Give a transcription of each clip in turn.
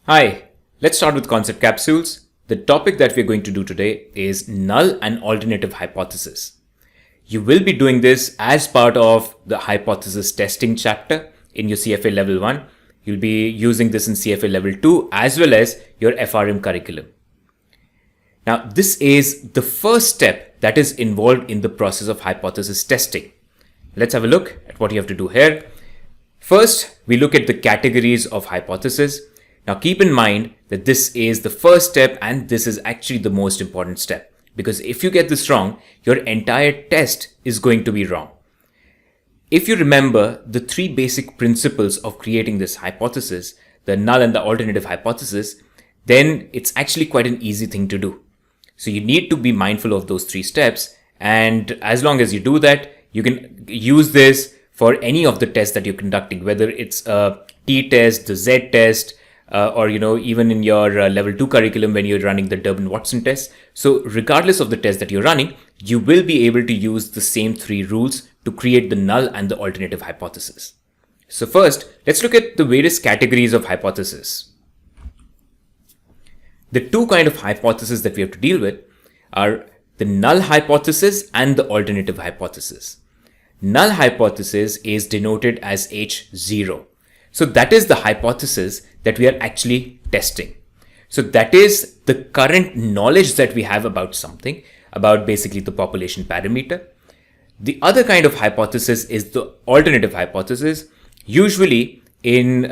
Hi, let's start with concept capsules. The topic that we're going to do today is null and alternative hypothesis. You will be doing this as part of the hypothesis testing chapter in your CFA level 1. You'll be using this in CFA level 2 as well as your FRM curriculum. Now, this is the first step that is involved in the process of hypothesis testing. Let's have a look at what you have to do here. First, we look at the categories of hypothesis. Now keep in mind that this is the first step and this is actually the most important step, because if you get this wrong, your entire test is going to be wrong. If you remember the three basic principles of creating this hypothesis, the null and the alternative hypothesis, then it's actually quite an easy thing to do. So you need to be mindful of those three steps, and as long as you do that, you can use this for any of the tests that you're conducting, whether it's a t-test, the z-test, or even in your level 2 curriculum when you're running the Durbin-Watson test. So regardless of the test that you're running, you will be able to use the same three rules to create the null and the alternative hypothesis. So first, let's look at the various categories of hypothesis. The two kind of hypotheses that we have to deal with are the null hypothesis and the alternative hypothesis. Null hypothesis is denoted as H0. So that is the hypothesis that we are actually testing. So that is the current knowledge that we have about something, about basically the population parameter. The other kind of hypothesis is the alternative hypothesis. Usually in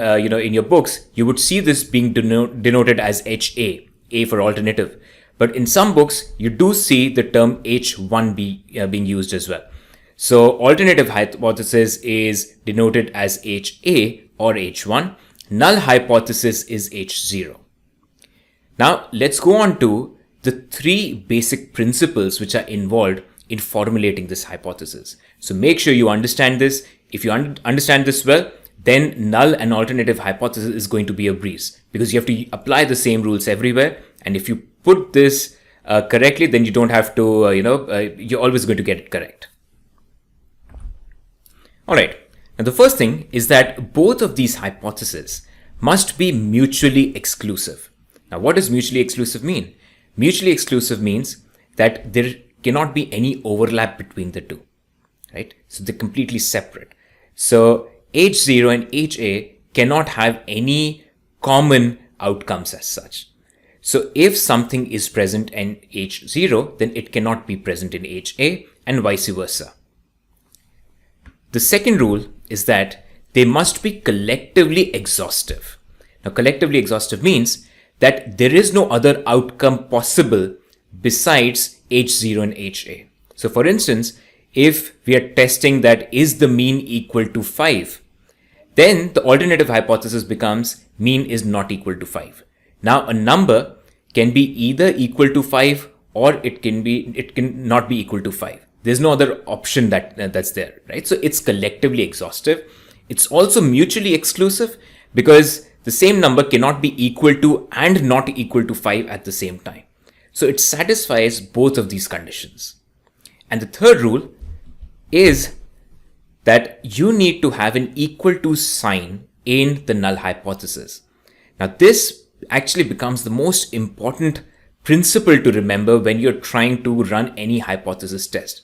your books, you would see this being denoted as HA, A for alternative. But in some books, you do see the term H1 being used as well. So alternative hypothesis is denoted as HA or H1. Null hypothesis is H0. Now let's go on to the three basic principles which are involved in formulating this hypothesis. So make sure you understand this. If you understand this well, then null and alternative hypothesis is going to be a breeze, because you have to apply the same rules everywhere. And if you put this correctly, then you don't have to, you're always going to get it correct. All right. Now, the first thing is that both of these hypotheses must be mutually exclusive. Now, what does mutually exclusive mean? Mutually exclusive means that there cannot be any overlap between the two, right? So they're completely separate. So H0 and HA cannot have any common outcomes as such. So if something is present in H0, then it cannot be present in HA and vice versa. The second rule is that they must be collectively exhaustive. Now, collectively exhaustive means that there is no other outcome possible besides H0 and HA. So for instance, if we are testing that is the mean equal to 5, then the alternative hypothesis becomes mean is not equal to 5. Now a number can be either equal to 5 or it can not be equal to 5. There's no other option that's there, right? So it's collectively exhaustive. It's also mutually exclusive because the same number cannot be equal to and not equal to 5 at the same time. So it satisfies both of these conditions. And the third rule is that you need to have an equal to sign in the null hypothesis. Now this actually becomes the most important principle to remember when you're trying to run any hypothesis test.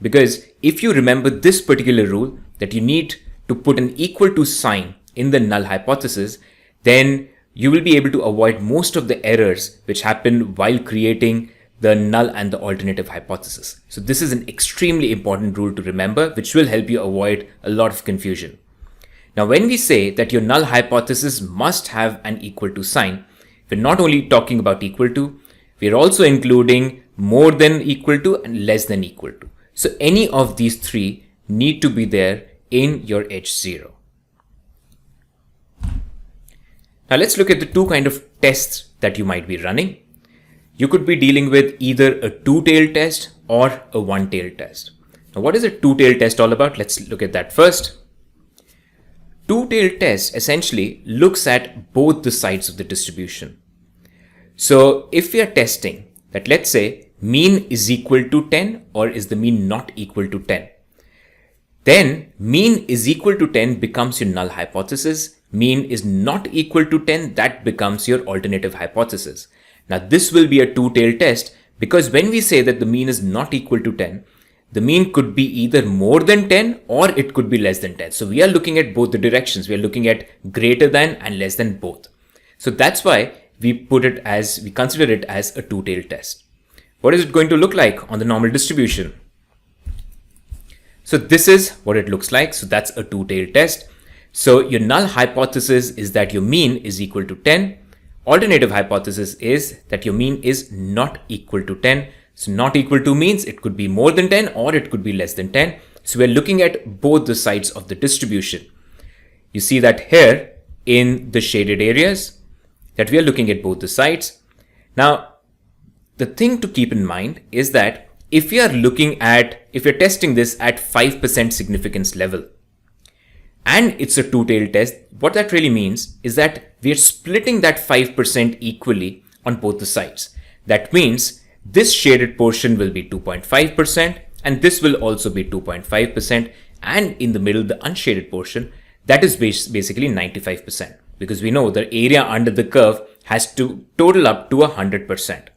Because if you remember this particular rule that you need to put an equal to sign in the null hypothesis, then you will be able to avoid most of the errors which happen while creating the null and the alternative hypothesis. So this is an extremely important rule to remember, which will help you avoid a lot of confusion. Now, when we say that your null hypothesis must have an equal to sign, we're not only talking about equal to, we're also including more than equal to and less than equal to. So any of these three need to be there in your H0. Now let's look at the two kind of tests that you might be running. You could be dealing with either a two-tailed test or a one-tailed test. Now what is a two-tailed test all about? Let's look at that first. Two-tailed test essentially looks at both the sides of the distribution. So if we are testing that, let's say mean is equal to 10 or is the mean not equal to 10, Then mean is equal to 10 becomes your null hypothesis. Mean is not equal to 10, that becomes your alternative hypothesis. Now this will be a two-tailed test because when we say that the mean is not equal to 10, the mean could be either more than 10 or it could be less than 10. So we are looking at both the directions. We are looking at greater than and less than both. So that's why we consider it as a two-tailed test. What is it going to look like on the normal distribution? So this is what it looks like. So that's a two-tailed test. So your null hypothesis is that your mean is equal to 10. Alternative hypothesis is that your mean is not equal to 10. So not equal to means it could be more than 10 or it could be less than 10. So we're looking at both the sides of the distribution. You see that here in the shaded areas that we are looking at both the sides. Now, the thing to keep in mind is that if you're testing this at 5% significance level, and it's a two-tailed test, what that really means is that we are splitting that 5% equally on both the sides. That means this shaded portion will be 2.5% and this will also be 2.5%, and in the middle, the unshaded portion, that is basically 95%, because we know the area under the curve has to total up to 100%.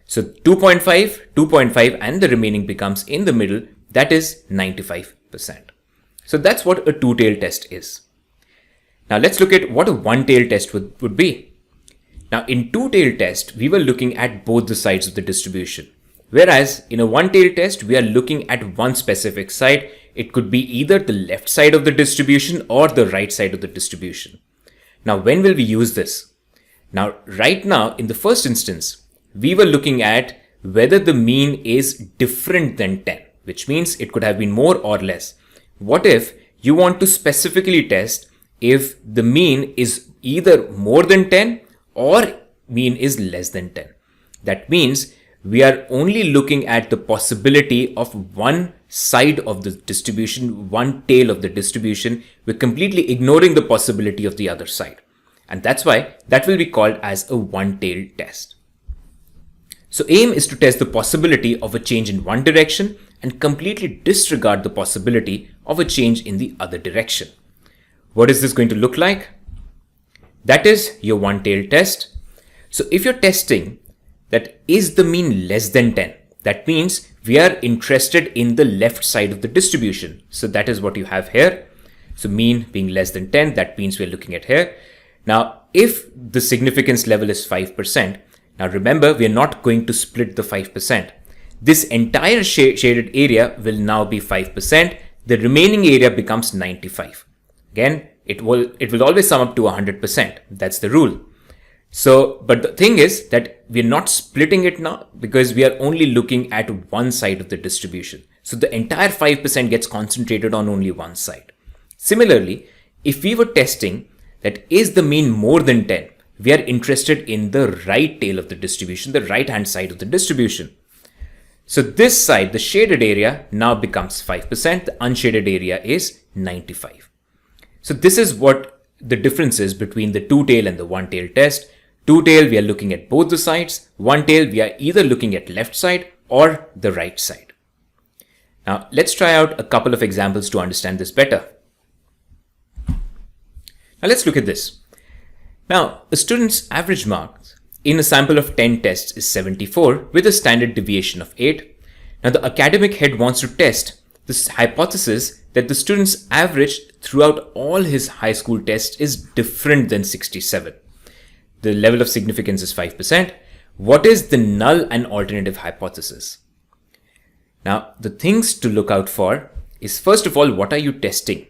So 2.5, 2.5 and the remaining becomes in the middle, that is 95%. So that's what a two-tailed test is. Now let's look at what a one-tailed test would be. Now in two-tailed test, we were looking at both the sides of the distribution. Whereas in a one-tailed test, we are looking at one specific side. It could be either the left side of the distribution or the right side of the distribution. Now when will we use this? Now right now, in the first instance, we were looking at whether the mean is different than 10, which means it could have been more or less. What if you want to specifically test if the mean is either more than 10 or mean is less than 10? That means we are only looking at the possibility of one side of the distribution, one tail of the distribution. We're completely ignoring the possibility of the other side. And that's why that will be called as a one-tailed test. So aim is to test the possibility of a change in one direction and completely disregard the possibility of a change in the other direction. What is this going to look like? That is your one-tailed test. So if you're testing that is the mean less than 10, that means we are interested in the left side of the distribution. So that is what you have here. So mean being less than 10, that means we're looking at here. Now, if the significance level is 5%, now remember, we are not going to split the 5%. This entire shaded area will now be 5%. The remaining area becomes 95. Again, it will always sum up to 100%. That's the rule. So, but the thing is that we're not splitting it now because we are only looking at one side of the distribution. So the entire 5% gets concentrated on only one side. Similarly, if we were testing that is the mean more than 10, we are interested in the right tail of the distribution, the right hand side of the distribution. So this side, the shaded area, now becomes 5%. The unshaded area is 95. So this is what the difference is between the two-tail and the one-tail test. Two-tail, we are looking at both the sides. One-tail, we are either looking at left side or the right side. Now let's try out a couple of examples to understand this better. Now let's look at this. Now, a student's average marks in a sample of 10 tests is 74 with a standard deviation of 8. Now, the academic head wants to test this hypothesis that the student's average throughout all his high school tests is different than 67. The level of significance is 5%. What is the null and alternative hypothesis? Now, the things to look out for is, first of all, what are you testing?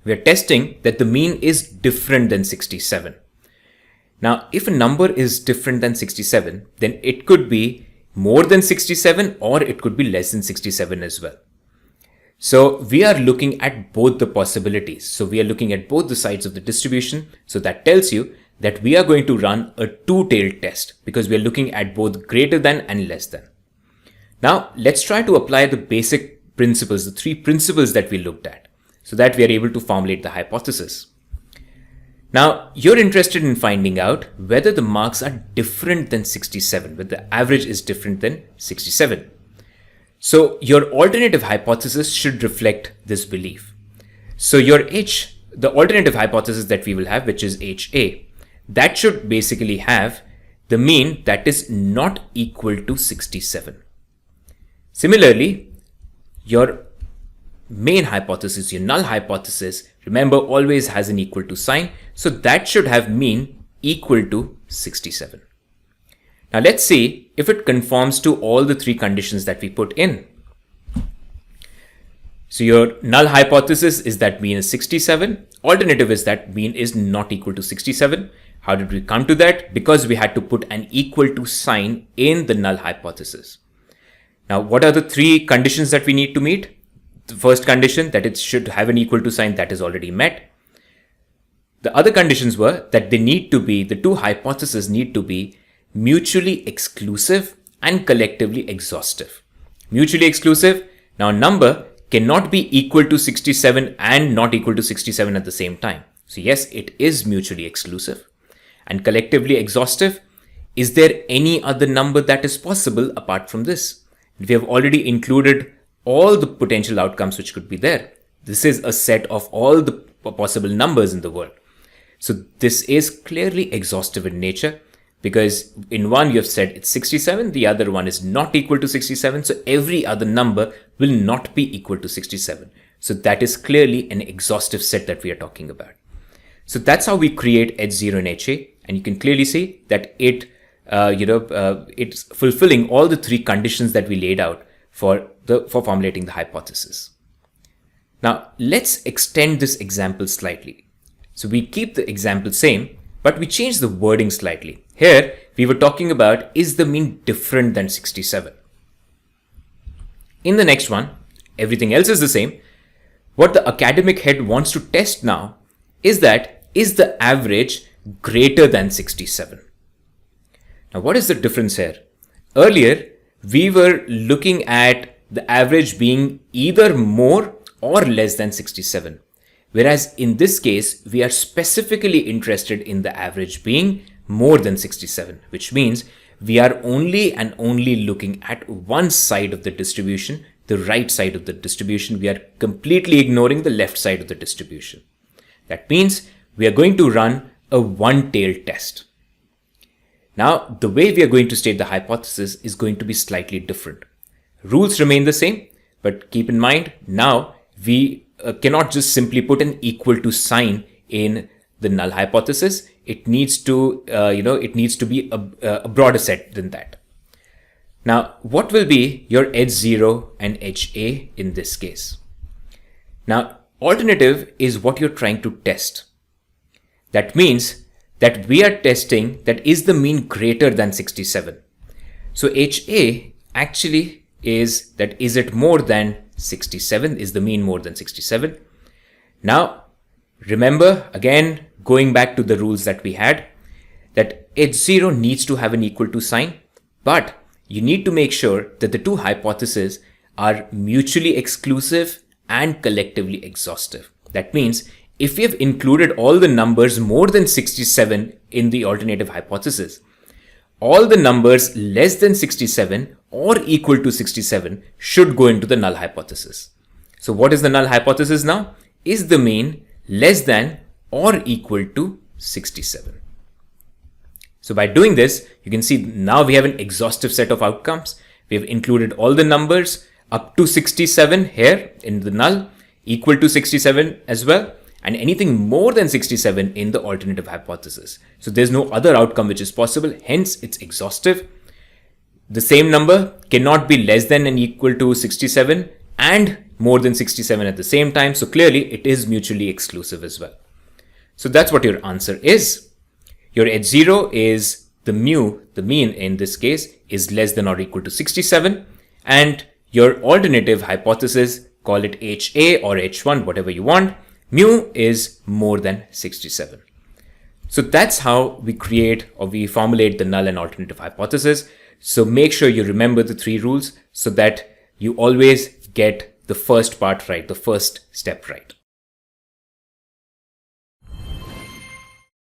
We are testing that the mean is different than 67. Now, if a number is different than 67, then it could be more than 67 or it could be less than 67 as well. So we are looking at both the possibilities. So we are looking at both the sides of the distribution. So that tells you that we are going to run a two-tailed test because we are looking at both greater than and less than. Now, let's try to apply the basic principles, the three principles that we looked at, so that we are able to formulate the hypothesis. Now, you're interested in finding out whether the marks are different than 67, whether the average is different than 67. So your alternative hypothesis should reflect this belief. So the alternative hypothesis that we will have, which is HA, that should basically have the mean that is not equal to 67. Similarly, your main hypothesis, your null hypothesis, remember, always has an equal to sign. So that should have mean equal to 67. Now let's see if it conforms to all the three conditions that we put in. So your null hypothesis is that mean is 67. Alternative is that mean is not equal to 67. How did we come to that? Because we had to put an equal to sign in the null hypothesis. Now, what are the three conditions that we need to meet? The first condition, that it should have an equal to sign, that is already met. The other conditions were that the two hypotheses need to be mutually exclusive and collectively exhaustive. Mutually exclusive, now number cannot be equal to 67 and not equal to 67 at the same time. So yes, it is mutually exclusive. And collectively exhaustive, is there any other number that is possible apart from this? We have already included all the potential outcomes which could be there. This is a set of all the possible numbers in the world. So this is clearly exhaustive in nature, because in one you have said it's 67, the other one is not equal to 67. So every other number will not be equal to 67. So that is clearly an exhaustive set that we are talking about. So that's how we create H0 and HA. And you can clearly see that it's fulfilling all the three conditions that we laid out for formulating the hypothesis. Now let's extend this example slightly. So we keep the example same, but we change the wording slightly. Here we were talking about, is the mean different than 67? In the next one, everything else is the same. What the academic head wants to test now is that, is the average greater than 67? Now what is the difference here? Earlier, we were looking at the average being either more or less than 67. Whereas in this case, we are specifically interested in the average being more than 67, which means we are only and only looking at one side of the distribution, the right side of the distribution. We are completely ignoring the left side of the distribution. That means we are going to run a one-tailed test. Now, the way we are going to state the hypothesis is going to be slightly different. Rules remain the same, but keep in mind, now we cannot just simply put an equal to sign in the null hypothesis. It needs to, be a broader set than that. Now, what will be your H0 and HA in this case? Now, alternative is what you're trying to test. That means that we are testing that is the mean greater than 67. So HA actually is that, is it more than 67? Is the mean more than 67? Now, remember, again, going back to the rules that we had, that H0 needs to have an equal to sign, but you need to make sure that the two hypotheses are mutually exclusive and collectively exhaustive. That means if we have included all the numbers more than 67 in the alternative hypothesis, all the numbers less than 67 or equal to 67 should go into the null hypothesis. So what is the null hypothesis now? Is the mean less than or equal to 67? So by doing this, you can see now we have an exhaustive set of outcomes. We have included all the numbers up to 67 here in the null, equal to 67 as well, and anything more than 67 in the alternative hypothesis. So there's no other outcome which is possible, hence it's exhaustive. The same number cannot be less than and equal to 67 and more than 67 at the same time. So clearly it is mutually exclusive as well. So that's what your answer is. Your H0 is the mean in this case is less than or equal to 67, and your alternative hypothesis, call it HA or H1, whatever you want, mu is more than 67. So that's how we create or we formulate the null and alternative hypothesis. So make sure you remember the three rules so that you always get the first part right, the first step right.